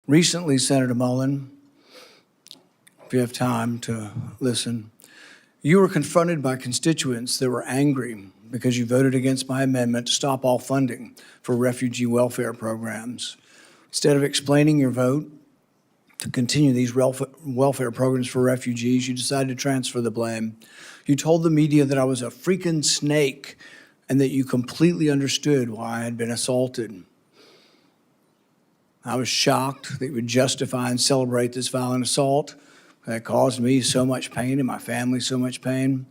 Recently, Senator Mullin, if you have time to listen, you were confronted by constituents that were angry because you voted against my amendment to stop all funding for refugee welfare programs. Instead of explaining your vote to continue these welfare programs for refugees, you decided to transfer the blame. You told the media that I was a freaking snake and that you completely understood why I had been assaulted. I was shocked that you would justify and celebrate this violent assault that caused me so much pain and my family so much pain.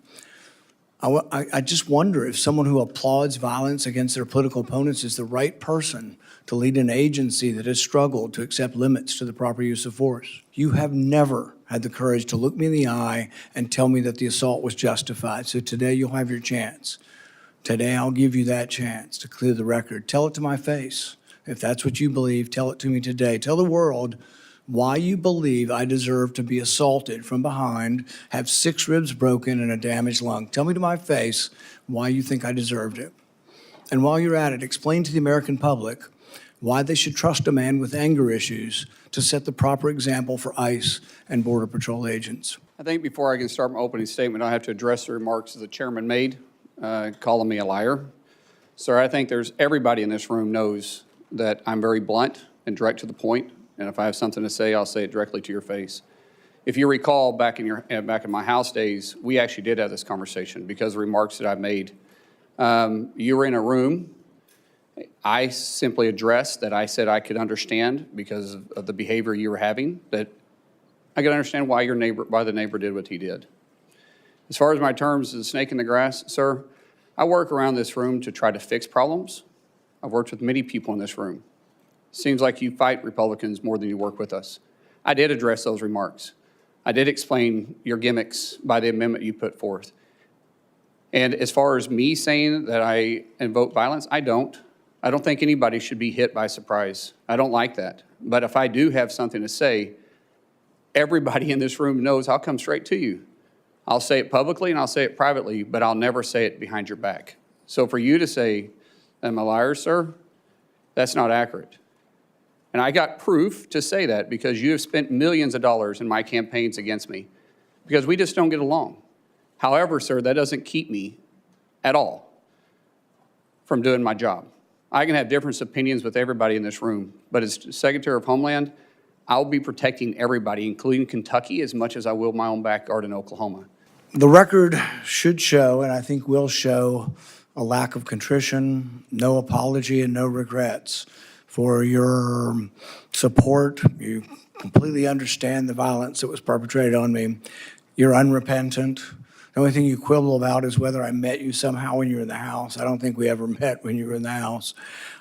I just wonder if someone who applauds violence against their political opponents is the right person to lead an agency that has struggled to accept limits to the proper use of force. You have never had the courage to look me in the eye and tell me that the assault was justified. So today you'll have your chance. Today I'll give you that chance to clear the record. Tell it to my face. If that's what you believe, tell it to me today. Tell the world why you believe I deserve to be assaulted from behind, have 6 ribs broken and a damaged lung. Tell me to my face why you think I deserved it. And while you're at it, explain to the American public why they should trust a man with anger issues to set the proper example for ICE and Border Patrol agents. I think before I can start my opening statement, I have to address the remarks that the chairman made, calling me a liar. Sir, I think everybody in this room knows that I'm very blunt and direct to the point. And if I have something to say, I'll say it directly to your face. If you recall, back in my House days, we actually did have this conversation because of the remarks that I made. You were in a room. I simply addressed that I said I could understand because of the behavior you were having, that I could understand why the neighbor did what he did. As far as my terms as a snake in the grass, sir, I work around this room to try to fix problems. I've worked with many people in this room. Seems like you fight Republicans more than you work with us. I did address those remarks. I did explain your gimmicks by the amendment you put forth. And as far as me saying that I invoke violence, I don't. I don't think anybody should be hit by surprise. I don't like that. But if I do have something to say, everybody in this room knows I'll come straight to you. I'll say it publicly and I'll say it privately, but I'll never say it behind your back. So for you to say, I'm a liar, sir, that's not accurate. And I got proof to say that because you have spent millions of dollars in my campaigns against me because we just don't get along. However, sir, that doesn't keep me at all from doing my job. I can have different opinions with everybody in this room, but as Secretary of Homeland, I'll be protecting everybody, including Kentucky, as much as I will my own backyard in Oklahoma. The record should show, and I think will show, a lack of contrition, no apology, and no regrets for your support. You completely understand the violence that was perpetrated on me. You're unrepentant. The only thing you quibble about is whether I met you somehow when you were in the House. I don't think we ever met when you were in the House.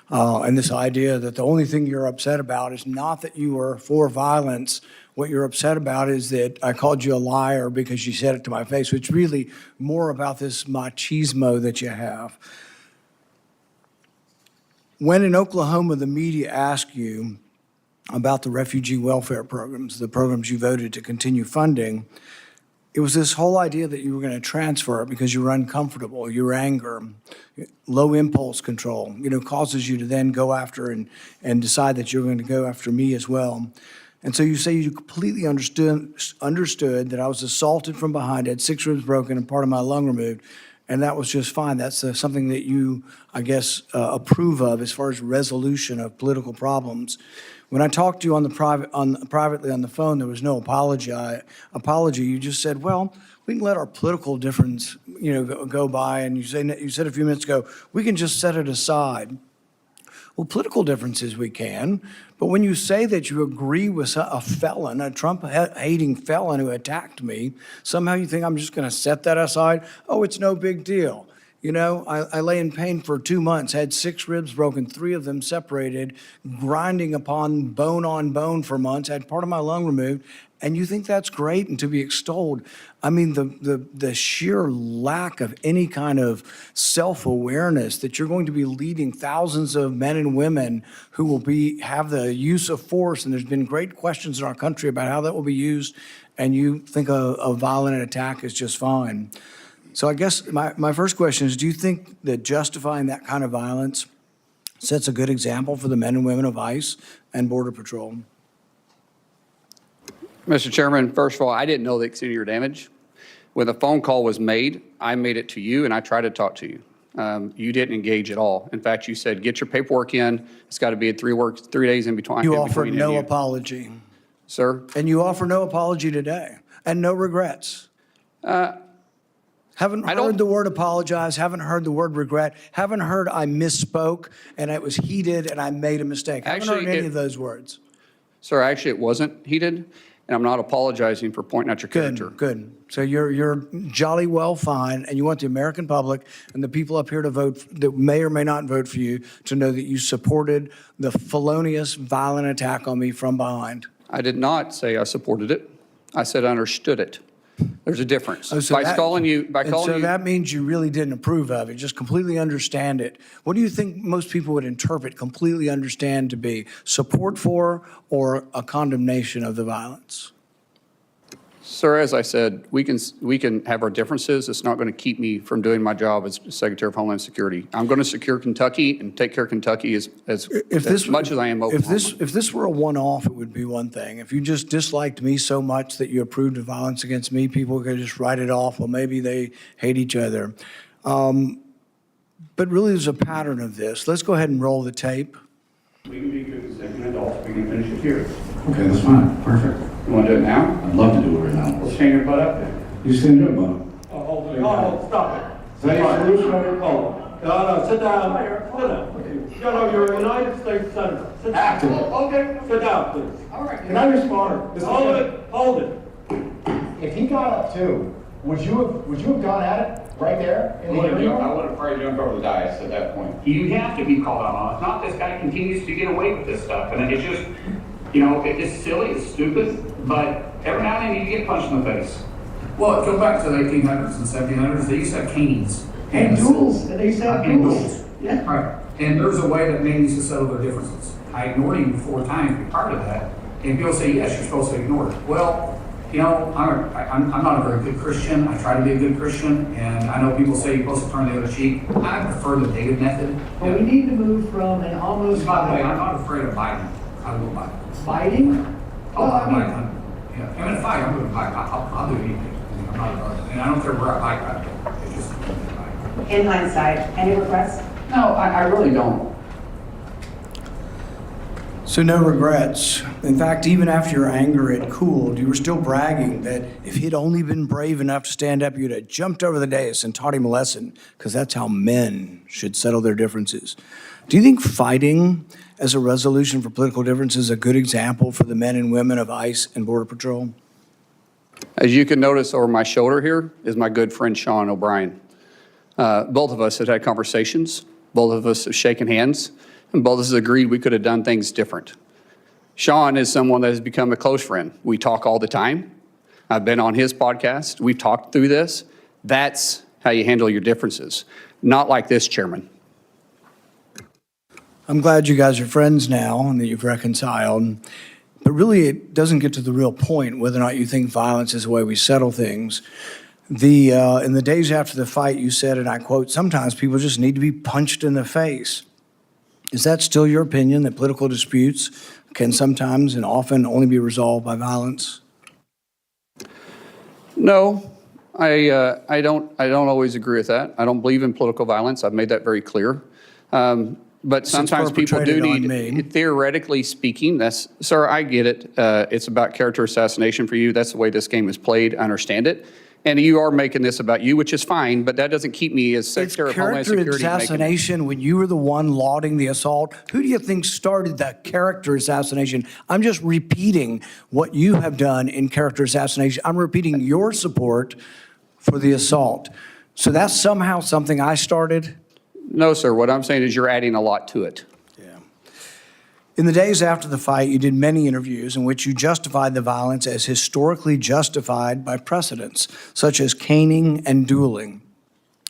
And this idea that the only thing you're upset about is not that you were for violence. What you're upset about is that I called you a liar because you said it to my face, which is really more about this machismo that you have. When in Oklahoma, the media asked you about the refugee welfare programs, the programs you voted to continue funding, it was this whole idea that you were going to transfer it because you were uncomfortable, your anger, low impulse control, causes you to then go after and decide that you're going to go after me as well. And so you say you completely understood that I was assaulted from behind, had 6 ribs broken and part of my lung removed, and that was just fine. That's something that you, I guess, approve of as far as resolution of political problems. When I talked to you privately on the phone, there was no apology. You just said, well, we can let our political difference, go by. And you said a few minutes ago, we can just set it aside. Well, political differences we can, but when you say that you agree with a felon, a Trump-hating felon who attacked me, somehow you think I'm just going to set that aside? Oh, it's no big deal. I lay in pain for 2 months, had 6 ribs broken, 3 of them separated, grinding upon bone for months, had part of my lung removed, and you think that's great and to be extolled. I mean, the sheer lack of any kind of self-awareness that you're going to be leading thousands of men and women who will have the use of force, and there's been great questions in our country about how that will be used, and you think a violent attack is just fine. So I guess my first question is, do you think that justifying that kind of violence sets a good example for the men and women of ICE and Border Patrol? Mr. Chairman, first of all, I didn't know the extent of your damage. When the phone call was made, I made it to you and I tried to talk to you. You didn't engage at all. In fact, you said, get your paperwork in. It's got to be at 3 days in between. You offered no apology. Sir? And you offer no apology today and no regrets. Haven't heard the word apologize, haven't heard the word regret, haven't heard I misspoke and it was heated and I made a mistake. Haven't heard any of those words. Sir, actually, it wasn't heated, and I'm not apologizing for pointing out your character. Good. So you're jolly well fine, and you want the American public and the people up here to vote, that may or may not vote for you, to know that you supported the felonious, violent attack on me from behind. I did not say I supported it. I said I understood it. There's a difference. Oh, so By calling you. That means you really didn't approve of it, just completely understand it. What do you think most people would interpret completely understand to be? Support for or a condemnation of the violence? Sir, as I said, we can have our differences. It's not going to keep me from doing my job as Secretary of Homeland Security. I'm going to secure Kentucky and take care of Kentucky as much as I am Oklahoma. If this were a one-off, it would be one thing. If you just disliked me so much that you approved of violence against me, people could just write it off. Well, maybe they hate each other. But really, there's a pattern of this. Let's go ahead and roll the tape. We can be good consenting adults. We can finish it here. Okay, that's fine. Perfect. You want to do it now? I'd love to do it right now. Well, stand your butt up then. You stand up, Bob. Oh, hold it. Oh, stop it. Is that your solution? Oh, no, sit down. Sit down. No, you're a United States Senator. Sit down. Active. Okay, sit down, please. All right. Can I respond? Hold it. If he got up too, would you have gone at it right there in the hearing room? I would have probably jumped over the dais at that point. You have to be called out on it. It's not this guy continues to get away with this stuff. And it's just, it's silly, it's stupid, but every now and then you get punched in the face. Well, go back to the 1800s and 1700s. They used to have canings. And duels. They used to have And duels. duels. Yeah. Right. And there's a way that men used to settle their differences. I ignored him 4 times to be part of that. And people say, yes, you're supposed to ignore it. Well, I'm not a very good Christian. I try to be a good Christian. And I know people say you're supposed to turn the other cheek. I prefer the David method. But we need to move from an almost. By the way, I'm not afraid of Biden. I will Biden. Fighting? Oh, I'm in a fight. I'm going to fight. I'll do anything. I'm not, and I don't care where I fight. It's just. In hindsight, any regrets? No, I really don't. So no regrets. In fact, even after your anger had cooled, you were still bragging that if he'd only been brave enough to stand up, you'd have jumped over the dais and taught him a lesson, because that's how men should settle their differences. Do you think fighting as a resolution for political differences is a good example for the men and women of ICE and Border Patrol? As you can notice over my shoulder here is my good friend Sean O'Brien. Both of us have had conversations. Both of us have shaken hands. And both of us agreed we could have done things different. Sean is someone that has become a close friend. We talk all the time. I've been on his podcast. We've talked through this. That's how you handle your differences. Not like this, Chairman. I'm glad you guys are friends now and that you've reconciled. But really, it doesn't get to the real point whether or not you think violence is the way we settle things. In the days after the fight, you said, and I quote, sometimes people just need to be punched in the face. Is that still your opinion, that political disputes can sometimes and often only be resolved by violence? No, I don't always agree with that. I don't believe in political violence. I've made that very clear. But sometimes people do need, theoretically speaking, sir, I get it. It's about character assassination for you. That's the way this game is played. I understand it. And you are making this about you, which is fine, but that doesn't keep me as Secretary of Homeland Security. It's character assassination when you were the one lauding the assault. Who do you think started that character assassination? I'm just repeating what you have done in character assassination. I'm repeating your support for the assault. So that's somehow something I started? No, sir. What I'm saying is you're adding a lot to it. In the days after the fight, you did many interviews in which you justified the violence as historically justified by precedents, such as caning and dueling.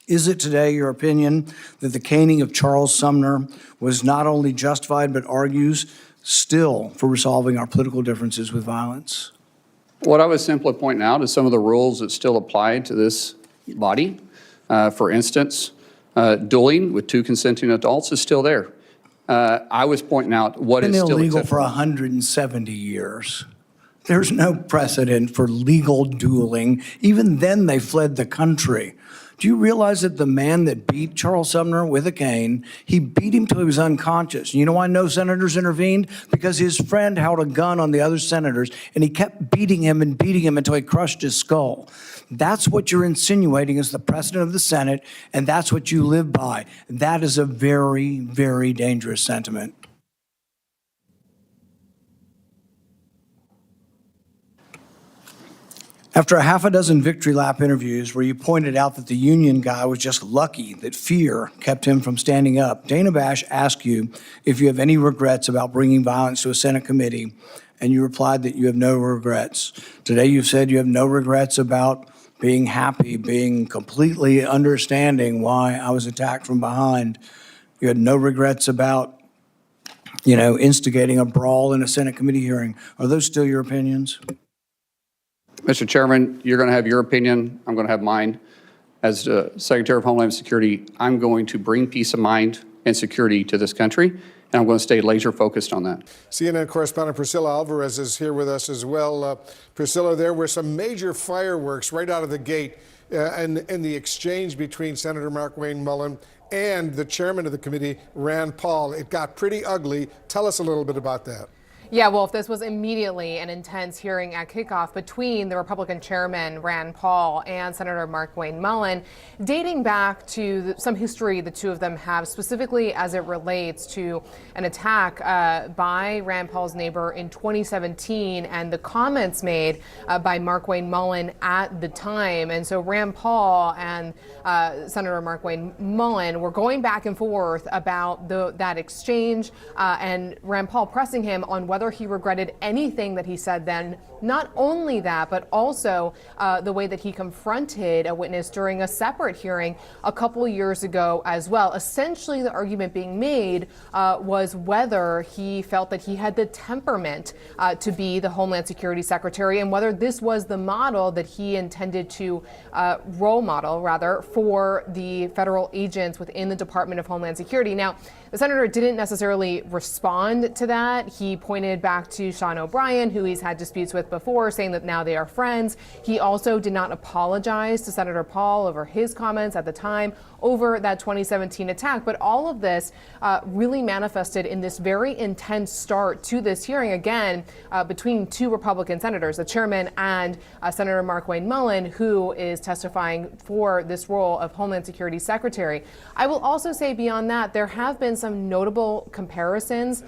Is it today your opinion that the caning of Charles Sumner was not only justified, but argues still for resolving our political differences with violence? What I was simply pointing out is some of the rules that still apply to this body. For instance, dueling with 2 consenting adults is still there. I was pointing out what is still illegal acceptable. for 170 years. There's no precedent for legal dueling. Even then, they fled the country. Do you realize that the man that beat Charles Sumner with a cane, he beat him till he was unconscious? You know why no senators intervened? Because his friend held a gun on the other senators, and he kept beating him until he crushed his skull. That's what you're insinuating is the precedent of the Senate, and that's what you live by. That is a very, very dangerous sentiment. After a half a dozen victory lap interviews where you pointed out that the union guy was just lucky that fear kept him from standing up, Dana Bash asked you if you have any regrets about bringing violence to a Senate committee, and you replied that you have no regrets. Today you've said you have no regrets about being happy, being completely understanding why I was attacked from behind. You had no regrets about, instigating a brawl in a Senate committee hearing. Are those still your opinions? Mr. Chairman, you're going to have your opinion. I'm going to have mine. As the Secretary of Homeland Security, I'm going to bring peace of mind and security to this country, and I'm going to stay laser focused on that. CNN correspondent Priscilla Alvarez is here with us as well. Priscilla, there were some major fireworks right out of the gate in the exchange between Senator Markwayne Mullin and the chairman of the committee, Rand Paul. It got pretty ugly. Tell us a little bit about that. Yeah, Wolf, this was immediately an intense hearing at kickoff between the Republican chairman, Rand Paul, and Senator Markwayne Mullin, dating back to some history the two of them have, specifically as it relates to an attack by Rand Paul's neighbor in 2017 and the comments made by Markwayne Mullin at the time. And so Rand Paul and Senator Markwayne Mullin were going back and forth about that exchange, and Rand Paul pressing him on whether he regretted anything that he said then. Not only that, but also the way that he confronted a witness during a separate hearing a couple years ago as well. Essentially, the argument being made was whether he felt that he had the temperament to be the Homeland Security Secretary, and whether this was the model that he intended to role model, rather, for the federal agents within the Department of Homeland Security. Now, the senator didn't necessarily respond to that. He pointed back to Sean O'Brien, who he's had disputes with before, saying that now they are friends. He also did not apologize to Senator Paul over his comments at the time over that 2017 attack. But all of this really manifested in this very intense start to this hearing, again, between two Republican senators, the chairman and Senator Markwayne Mullin, who is testifying for this role of Homeland Security Secretary. I will also say beyond that, there have been some notable comparisons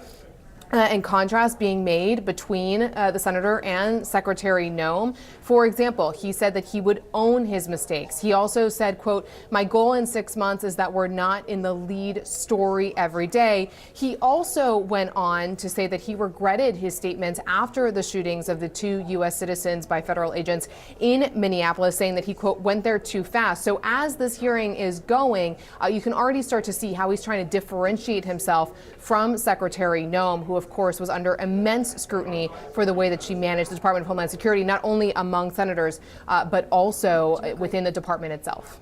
and contrast being made between the senator and Secretary Noem. For example, he said that he would own his mistakes. He also said, quote, "My goal in 6 months is that we're not in the lead story every day." He also went on to say that he regretted his statements after the shootings of the 2 U.S. citizens by federal agents in Minneapolis, saying that he, quote, "went there too fast." So as this hearing is going, you can already start to see how he's trying to differentiate himself from Secretary Noem, who of course was under immense scrutiny for the way that she managed the Department of Homeland Security, not only among senators, but also within the department itself.